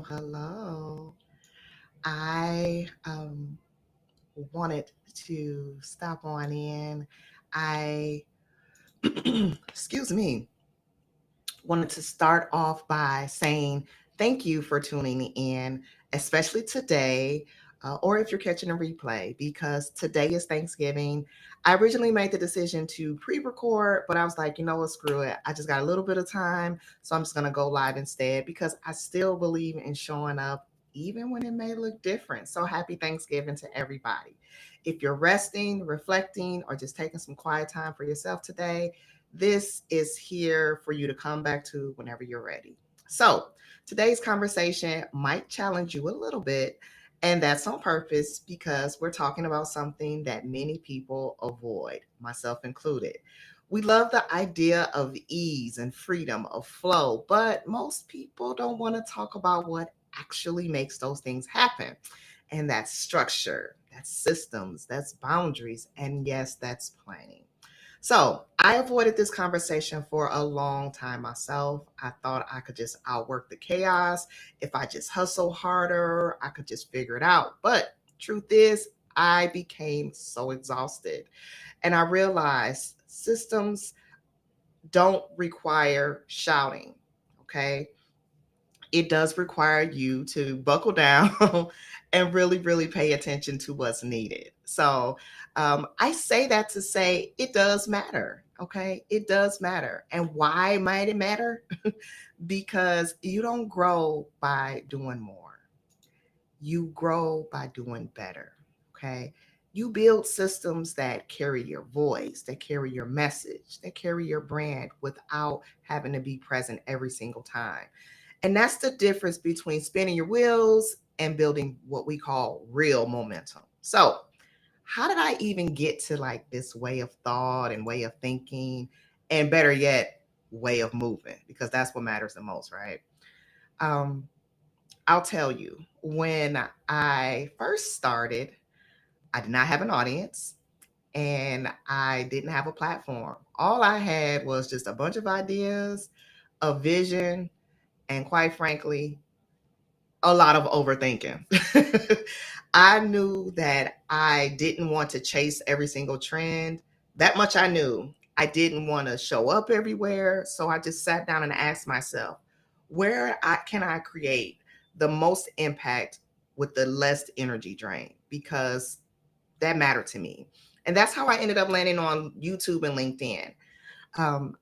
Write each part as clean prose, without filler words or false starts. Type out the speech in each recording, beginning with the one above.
Hello. I wanted to stop on in. I, excuse me, wanted to start off by saying thank you for tuning in, especially today, or if you're catching a replay, because today is Thanksgiving. I originally made the decision to pre record, but I was like, you know what, screw it. I just got a little bit of time, so I'm just going to go live instead because I still believe in showing up. Even when it may look different. So happy Thanksgiving to everybody. If you're resting, reflecting, or just taking some quiet time for yourself today, this is here for you to come back to whenever you're ready. So, today's conversation might challenge you a little bit, and that's on purpose because we're talking about something that many people avoid, myself included. We love the idea of ease and freedom of flow, but most people don't want to talk about what actually makes those things happen. And that's structure, that's systems, that's boundaries, and yes, that's planning. So I avoided this conversation for a long time myself. I thought I could just outwork the chaos. If I just hustle harder, I could just figure it out. But truth is, I became so exhausted. And I realized systems don't require shouting. Okay. It does require you to buckle down and really, really pay attention to what's needed. So I say that to say it does matter. Okay. It does matter. And why might it matter? Because you don't grow by doing more, you grow by doing better. Okay. You build systems that carry your voice, that carry your message, that carry your brand without having to be present every single time. And that's the difference between spinning your wheels and building what we call real momentum. So, how did I even get to like this way of thought and way of thinking, and better yet, way of moving? Because that's what matters the most, right? Um, I'll tell you, when I first started, I did not have an audience and I didn't have a platform. All I had was just a bunch of ideas, a vision, and quite frankly, a lot of overthinking. I knew that I didn't want to chase every single trend. That much I knew. I didn't want to show up everywhere. So I just sat down and asked myself, can I create the most impact with the less energy drain? Because that mattered to me. And that's how I ended up landing on YouTube and LinkedIn.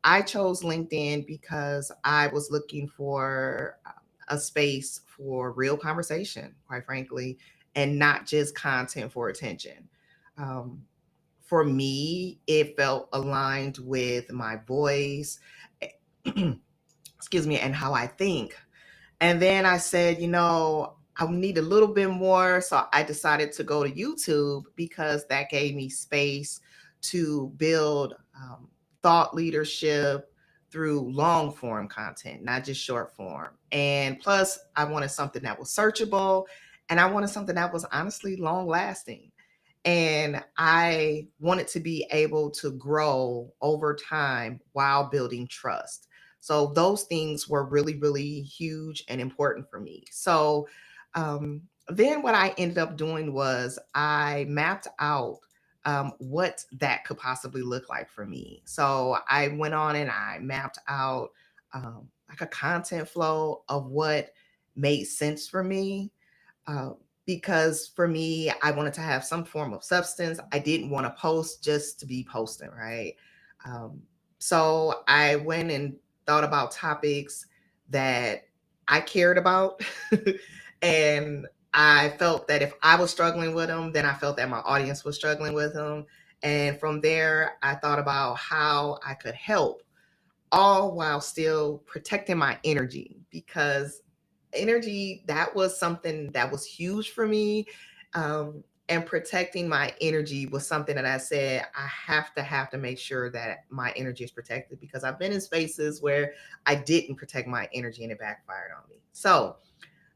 I chose LinkedIn because I was looking for a space for real conversation, quite frankly, and not just content for attention. Um, for me, it felt aligned with my voice, excuse me, and how I think. And then I said, I need a little bit more. So I decided to go to YouTube because that gave me space to build thought leadership through long form content, not just short form. And plus, I wanted something that was searchable and I wanted something that was honestly long lasting. And I wanted to be able to grow over time while building trust. So those things were really, really huge and important for me. So then what I ended up doing was I mapped out what that could possibly look like for me. So I went on and I mapped out like a content flow of what made sense for me. Uh, because for me, I wanted to have some form of substance. I didn't want to post just to be posting, right? Um, so I went and thought about topics that I cared about. And I felt that if I was struggling with them, then I felt that my audience was struggling with them. And from there, I thought about how I could help, all while still protecting my energy, because energy, that was something that was huge for me. And protecting my energy was something that I said I have to make sure that my energy is protected, because I've been in spaces where I didn't protect my energy and it backfired on me. So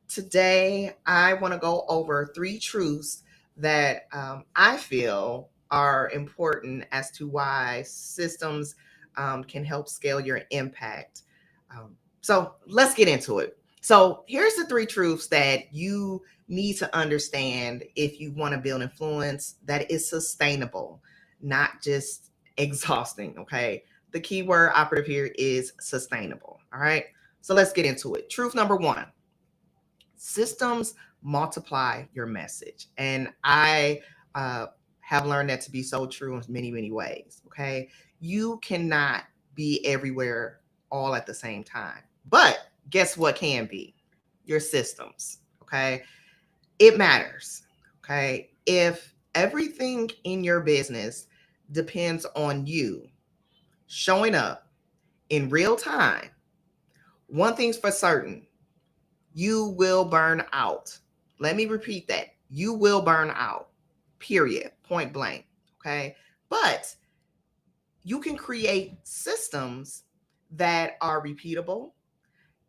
today I want to go over three truths that I feel are important as to why systems can help scale your impact. So let's get into it. So here's the 3 truths that you need to understand if you want to build influence that is sustainable, not just exhausting. Okay. The key word operative here is sustainable. All right. So let's get into it. Truth number 1: systems multiply your message. And I uh, have learned that to be so true in many, many ways. Okay. You cannot be everywhere all at the same time. But guess what can be? Your systems. Okay. It matters. Okay. If everything in your business depends on you showing up in real time, one thing's for certain: you will burn out. Let me repeat that. You will burn out, period, point blank. Okay. But you can create systems that are repeatable.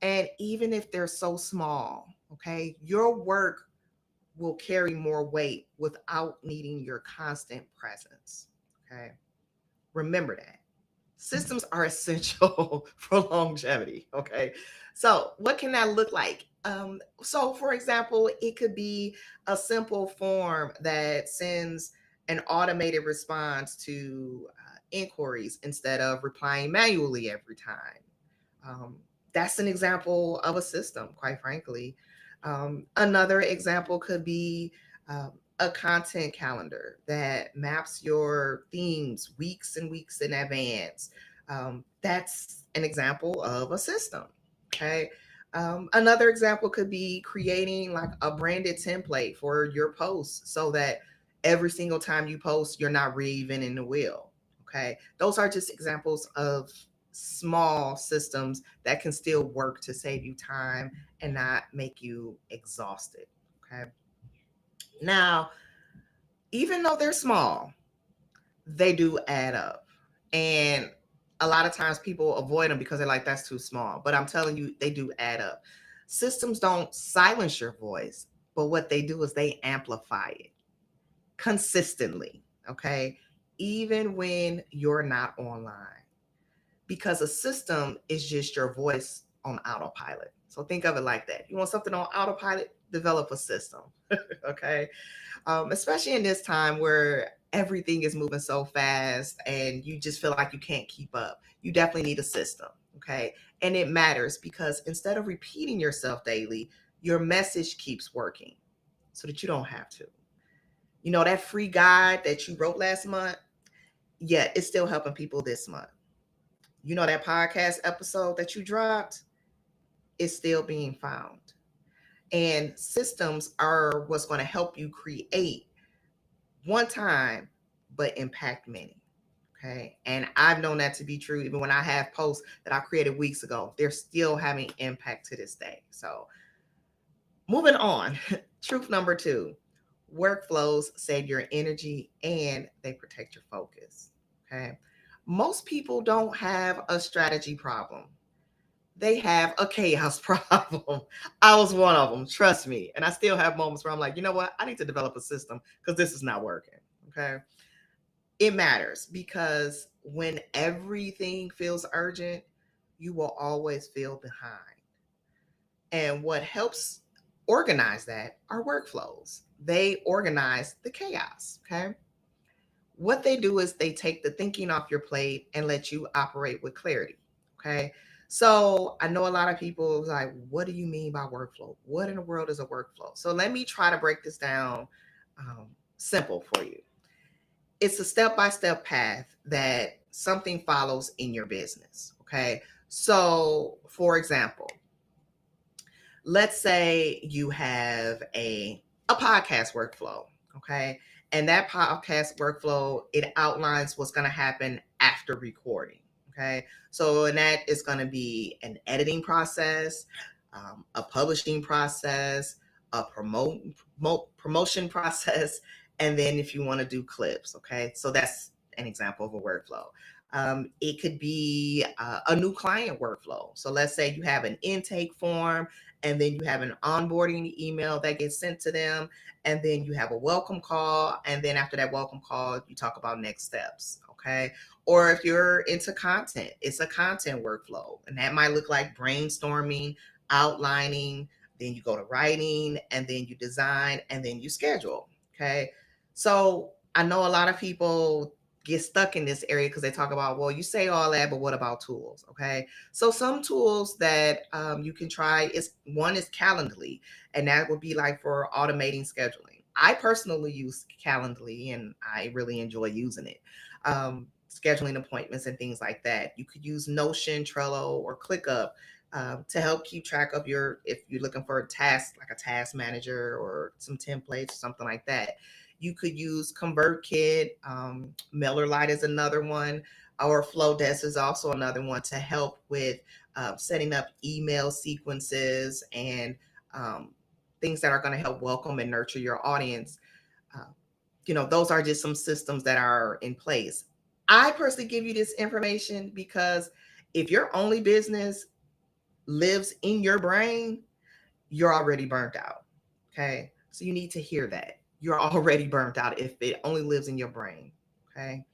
And even if they're so small, okay, your work will carry more weight without needing your constant presence. Okay. Remember that. Systems are essential for longevity. Okay. So, what can that look like? So, for example, it could be a simple form that sends an automated response to inquiries instead of replying manually every time. Um, that's an example of a system, quite frankly. Another example could be a content calendar that maps your themes weeks and weeks in advance. That's an example of a system. Okay. Another example could be creating like a branded template for your posts so that every single time you post, you're not reinventing the wheel. Okay. Those are just examples of small systems that can still work to save you time and not make you exhausted. Okay. Now, even though they're small, they do add up. And a lot of times people avoid them because they're like, that's too small. But I'm telling you, they do add up. Systems don't silence your voice, but what they do is they amplify it consistently. Okay. Even when you're not online, because a system is just your voice on autopilot. So think of it like that. You want something on autopilot? Develop a system. Okay. Especially in this time where everything is moving so fast and you just feel like you can't keep up. You definitely need a system. Okay. And it matters because instead of repeating yourself daily, your message keeps working so that you don't have to. You know, that free guide that you wrote last month, yeah, it's still helping people this month. You know, that podcast episode that you dropped is still being found. And systems are what's going to help you create one time, but impact many. Okay. And I've known that to be true. Even when I have posts that I created weeks ago, they're still having impact to this day. So moving on, truth number 2: workflows save your energy and they protect your focus. Okay. Most people don't have a strategy problem. They have a chaos problem. I was one of them, trust me. And I still have moments where I'm like, you know what? I need to develop a system because this is not working. Okay. It matters because when everything feels urgent, you will always feel behind. And what helps organize that are workflows. They organize the chaos. Okay. What they do is they take the thinking off your plate and let you operate with clarity. Okay. So I know a lot of people like, what do you mean by workflow? What in the world is a workflow? So let me try to break this down simple for you. It's a step by step path that something follows in your business. Okay. So, for example, let's say you have a podcast workflow. Okay. And that podcast workflow, it outlines what's going to happen after recording. Okay. So, and that is going to be an editing process, a publishing process, a promotion process, and then if you want to do clips. Okay. So that's an example of a workflow. It could be a new client workflow. So let's say you have an intake form, and then you have an onboarding email that gets sent to them, and then you have a welcome call, and then after that welcome call, you talk about next steps. Okay. Or if you're into content, it's a content workflow, and that might look like brainstorming outlining, then you go to writing, and then you design, and then you schedule. Okay. So I know a lot of people get stuck in this area because they talk about, well, you say all that, but what about tools? Okay. So some tools that you can try is one is Calendly, and that would be like for automating scheduling. I personally use Calendly and I really enjoy using it. Scheduling appointments and things like that. You could use Notion, Trello, or ClickUp to help keep track of if you're looking for a task, like a task manager or some templates or something like that. You could use ConvertKit, MailerLite is another one, or Flowdesk is also another one to help with setting up email sequences and um, things that are going to help welcome and nurture your audience. Uh, those are just some systems that are in place. I personally give you this information because if your only business lives in your brain, you're already burnt out. Okay. So you need to hear that. You're already burnt out if it only lives in your brain. Okay.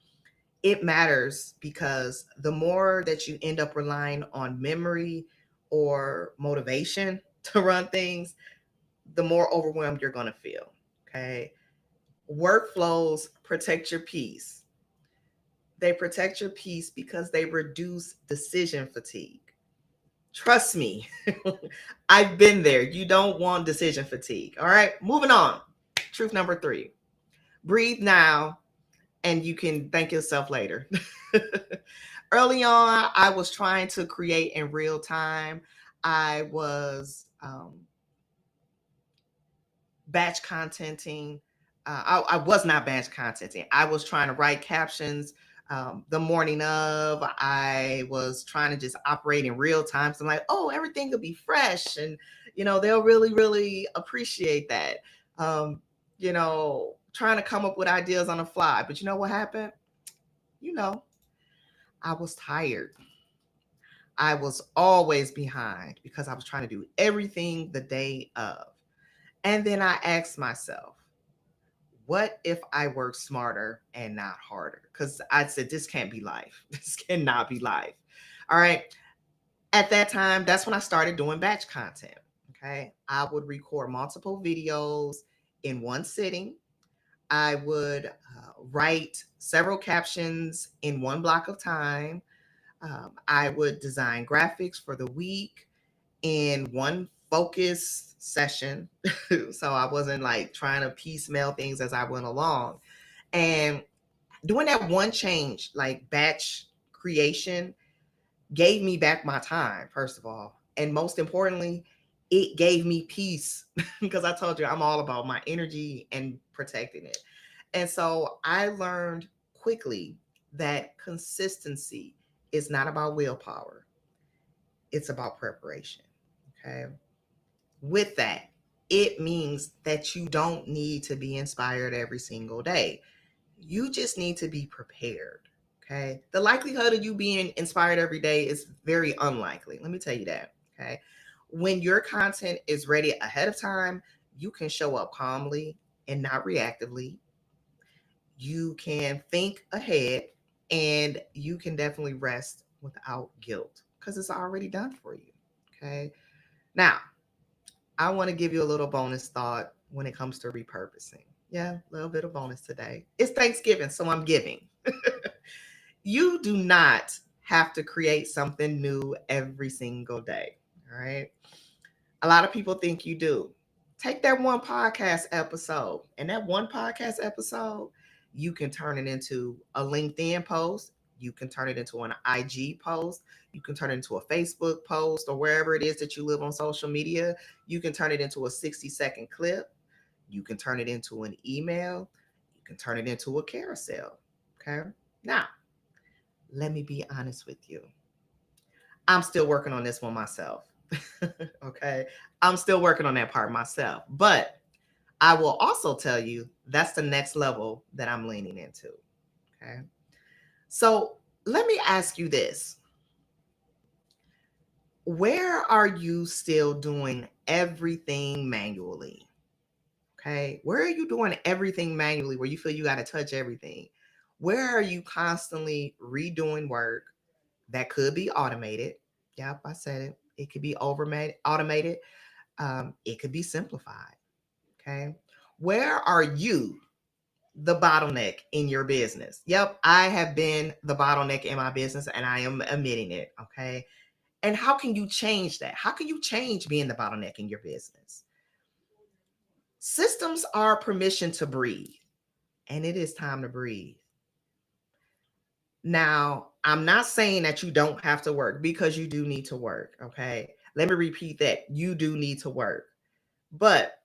It matters because the more that you end up relying on memory or motivation to run things, the more overwhelmed you're going to feel. Okay. Workflows protect your peace. They protect your peace because they reduce decision fatigue. Trust me, I've been there. You don't want decision fatigue. All right, moving on. Truth number 3, breathe now and you can thank yourself later. Early on, I was trying to create in real time. I was batch contenting. I was not batch contenting. I was trying to write captions the morning of. I was trying to just operate in real time. So I'm like, oh, everything will be fresh, and they'll really, really appreciate that. Trying to come up with ideas on the fly. But you know what happened? You know, I was tired. I was always behind because I was trying to do everything the day of. And then I asked myself, what if I work smarter and not harder? Because I said, this can't be life. This cannot be life. All right. At that time, that's when I started doing batch content. Okay. I would record multiple videos in one sitting. I would write several captions in one block of time. I would design graphics for the week in one focus session. So I wasn't like trying to piecemeal things as I went along. And doing that one change, like batch creation, gave me back my time, first of all. And most importantly, it gave me peace because I told you I'm all about my energy and protecting it. And so I learned quickly that consistency is not about willpower, it's about preparation. Okay. With that, it means that you don't need to be inspired every single day. You just need to be prepared. Okay. The likelihood of you being inspired every day is very unlikely. Let me tell you that. Okay. When your content is ready ahead of time, you can show up calmly and not reactively. You can think ahead and you can definitely rest without guilt because it's already done for you. Okay. Now, I want to give you a little bonus thought when it comes to repurposing. Yeah, a little bit of bonus today. It's Thanksgiving, so I'm giving. You do not have to create something new every single day. All right. A lot of people think you do. Take that one podcast episode, and that one podcast episode, you can turn it into a LinkedIn post. You can turn it into an IG post. You can turn it into a Facebook post or wherever it is that you live on social media. You can turn it into a 60-second clip. You can turn it into an email. You can turn it into a carousel. Okay. Now, let me be honest with you. I'm still working on this one myself. Okay. I'm still working on that part myself. But I will also tell you that's the next level that I'm leaning into. Okay. So let me ask you this. Where are you still doing everything manually? Okay. Where are you doing everything manually where you feel you got to touch everything? Where are you constantly redoing work that could be automated? Yep, I said it. It could be automated. It could be simplified. Okay. Where are you the bottleneck in your business? Yep, I have been the bottleneck in my business and I am admitting it. Okay. And how can you change that? How can you change being the bottleneck in your business? Systems are permission to breathe, and it is time to breathe. Now, I'm not saying that you don't have to work, because you do need to work. Okay. Let me repeat that. You do need to work, but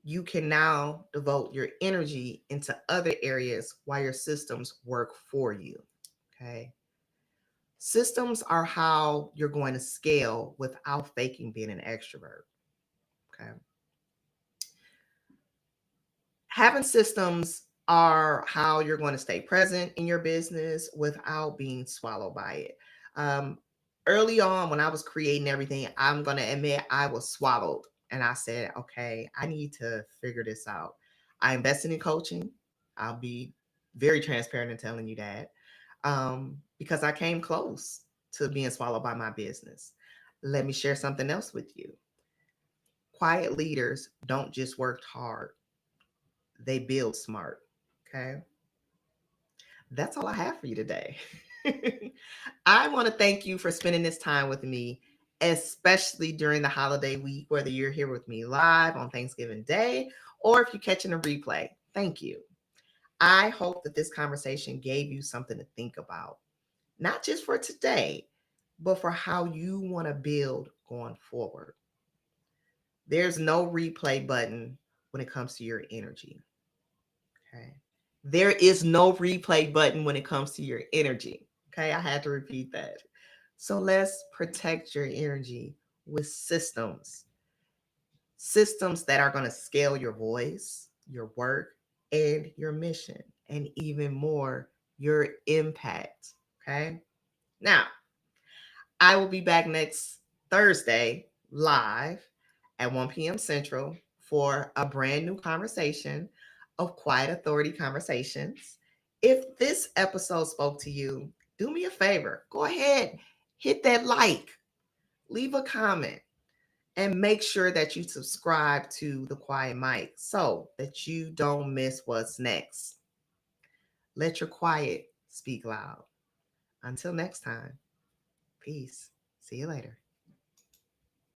you can now devote your energy into other areas while your systems work for you. Okay. Systems are how you're going to scale without faking being an extrovert. Okay. Having systems are how you're going to stay present in your business without being swallowed by it. Um, Early on, when I was creating everything, I'm going to admit I was swallowed. And I said, okay, I need to figure this out. I invested in coaching. I'll be very transparent in telling you that, because I came close to being swallowed by my business. Let me share something else with you. Quiet leaders don't just work hard, they build smart. Okay. That's all I have for you today. I want to thank you for spending this time with me, especially during the holiday week, whether you're here with me live on Thanksgiving Day or if you're catching a replay. Thank you. I hope that this conversation gave you something to think about, not just for today, but for how you want to build going forward. There's no replay button when it comes to your energy. Okay. There is no replay button when it comes to your energy. Okay. I had to repeat that. So let's protect your energy with systems that are going to scale your voice, your work, and your mission, and even more, your impact. Okay. Now, I will be back next Thursday live at 1 p.m. Central for a brand new conversation of Quiet Authority Conversations. If this episode spoke to you, do me a favor. Go ahead, hit that like, leave a comment, and make sure that you subscribe to the Quiet Mic so that you don't miss what's next. Let your quiet speak loud. Until next time, peace. See you later.